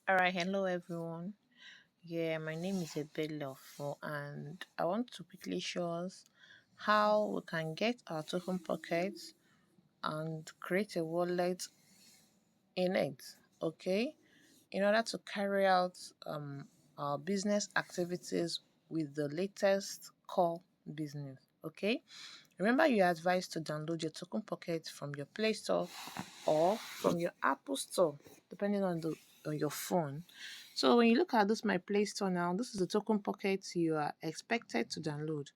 All right, hello everyone. Yeah, my name is Ebelofo, and I want to quickly show us how we can get our token pockets and create a wallet in it. Okay, in order to carry out our business activities with the latest core business. Okay, remember you are advised to download your token pocket from your Play Store or from your Apple Store, depending on your phone. So when you look at this my Play Store now, this is the token pocket you are expected to download.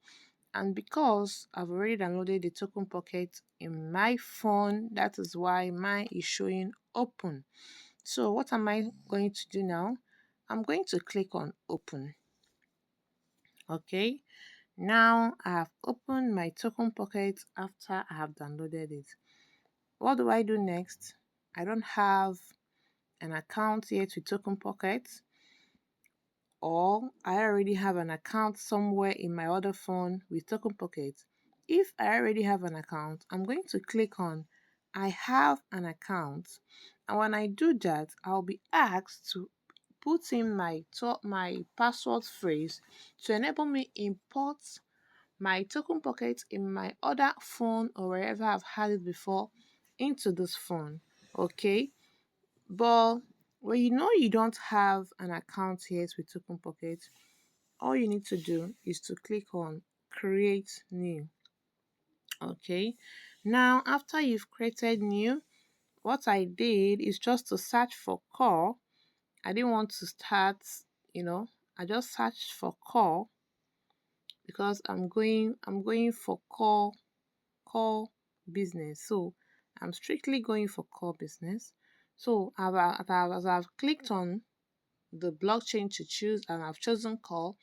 And because I've already downloaded the token pocket in my phone, that is why mine is showing open. So what am I going to do now? I'm going to click on open. Okay. Now I have opened my token pocket after I have downloaded it. What do I do next? I don't have an account yet with Token Pocket, or I already have an account somewhere in my other phone with Token Pocket. If I already have an account, I'm going to click on I have an account, and when I do that, I'll be asked to put in my password phrase to enable me import my Token Pocket in my other phone or wherever I've had it before into this phone. Okay, but when you know you don't have an account yet with Token Pocket, all you need to do is to click on Create New. Okay. Now, after you've created new, what I did is just to search for core. I didn't want to start, you know, I just searched for core because I'm going for core business. So I'm strictly going for core business. So as I've clicked on the blockchain to choose and I've chosen call,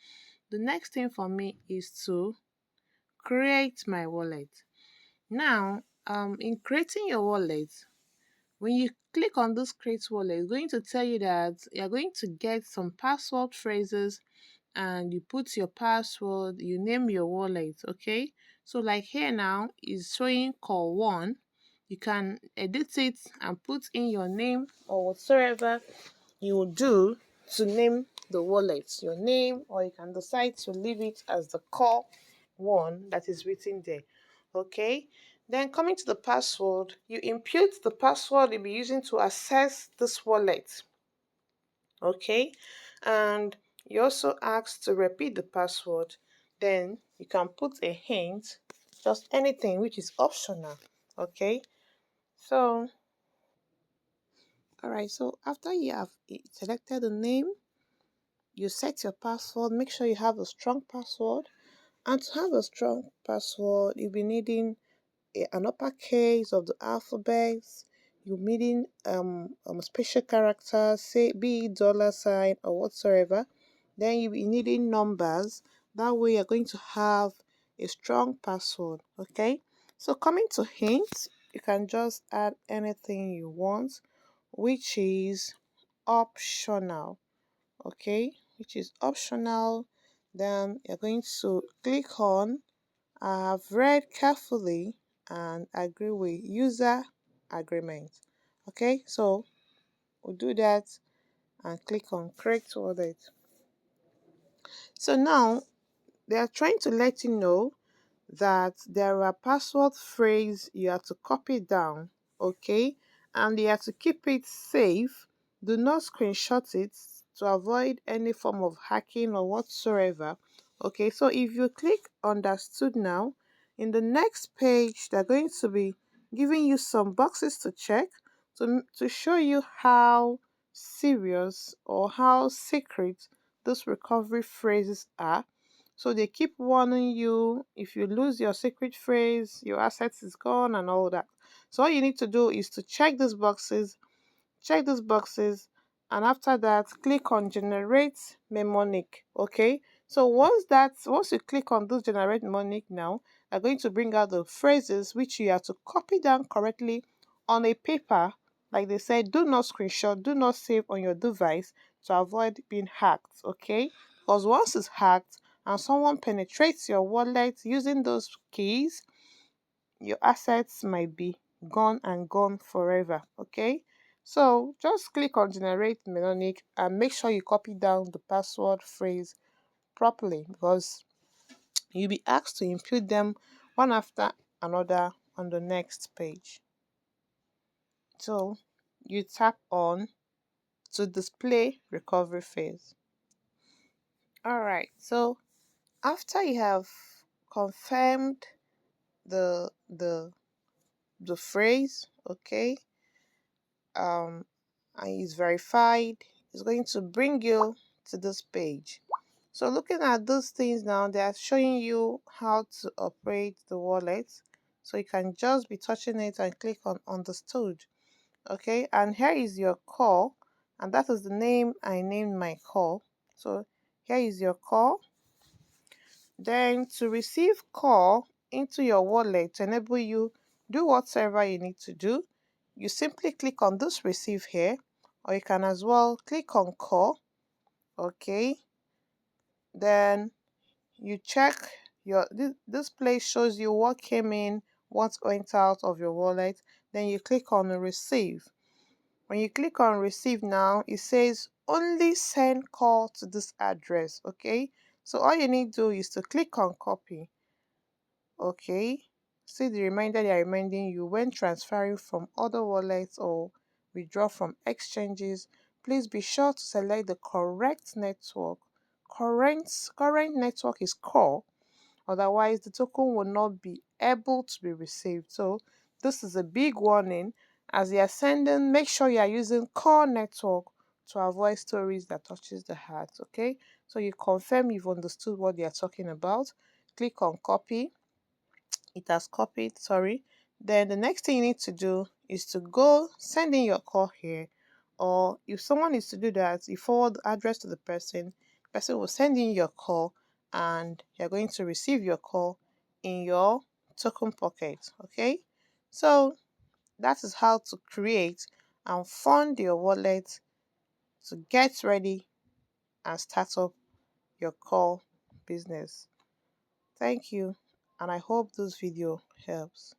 the next thing for me is to create my wallet. Now, in creating your wallet, when you click on this create wallet, it's going to tell you that you're going to get some password phrases and you put your password, you name your wallet, okay? So like here now is showing call one. You can edit it and put in your name or whatsoever you will do to name the wallet, your name, or you can decide to leave it as the core one that is written there. Okay. Then coming to the password, you input the password you'll be using to access this wallet. Okay. And you also ask to repeat the password. Then you can put a hint, just anything which is optional. Okay. So, all right. So after you have selected the name, you set your password. Make sure you have a strong password. And to have a strong password, you'll be needing an uppercase of the alphabets. You're needing special characters, say be it dollar sign or whatsoever. Then you'll be needing numbers. That way, you're going to have a strong password. Okay. So coming to hints, you can just add anything you want, which is optional. Okay, which is optional. Then you're going to click on I have read carefully and agree with user agreement. Okay, so we'll do that and click on create wallet. So now they are trying to let you know that there are password phrase you have to copy down, okay, and you have to keep it safe. Do not screenshot it to avoid any form of hacking or whatsoever. Okay, so if you click understood now, in the next page they're going to be giving you some boxes to check to show you how serious or how secret those recovery phrases are. So they keep warning you, if you lose your secret phrase, your assets is gone and all that. So all you need to do is to check these boxes, and after that click on generate mnemonic. Okay. So once you click on this generate mnemonic now, they're going to bring out the phrases which you have to copy down correctly on a paper. Like they said, do not screenshot, do not save on your device to avoid being hacked. Okay. Because once it's hacked and someone penetrates your wallet using those keys, your assets might be gone and gone forever. Okay. So just click on generate Melonic and make sure you copy down the password phrase properly, because you'll be asked to input them one after another on the next page. So you tap on to display recovery phase. Alright, so after you have confirmed the phrase, okay, um and is verified, it's going to bring you to this page. So looking at those things now, they are showing you how to operate the wallet. So you can just be touching it and click on understood. Okay, and here is your call, and that is the name I named my call. So here is your call. Then to receive call into your wallet to enable you do whatever you need to do, you simply click on this receive here, or you can as well click on call. Okay, then you check your this place shows you what came in, what went out of your wallet. Then you click on receive. When you click on receive now, it says only send call to this address. Okay, so all you need to do is to click on copy. Okay, see the reminder they are reminding you when transferring from other wallets or withdraw from exchanges, please be sure to select the correct network. Current network is core, otherwise the token will not be able to be received. So this is a big warning. As you are sending, make sure you are using core network to avoid stories that touches the heart. Okay, so you confirm you've understood what they are talking about. Click on copy. It has copied, sorry. Then the next thing you need to do is to go send in your call here, or if someone needs to do that, you forward the address to the person will send in your call, and you're going to receive your call in your token pocket. Okay, so that is how to create and fund your wallet to get ready and start up your call business. Thank you, and I hope this video helps.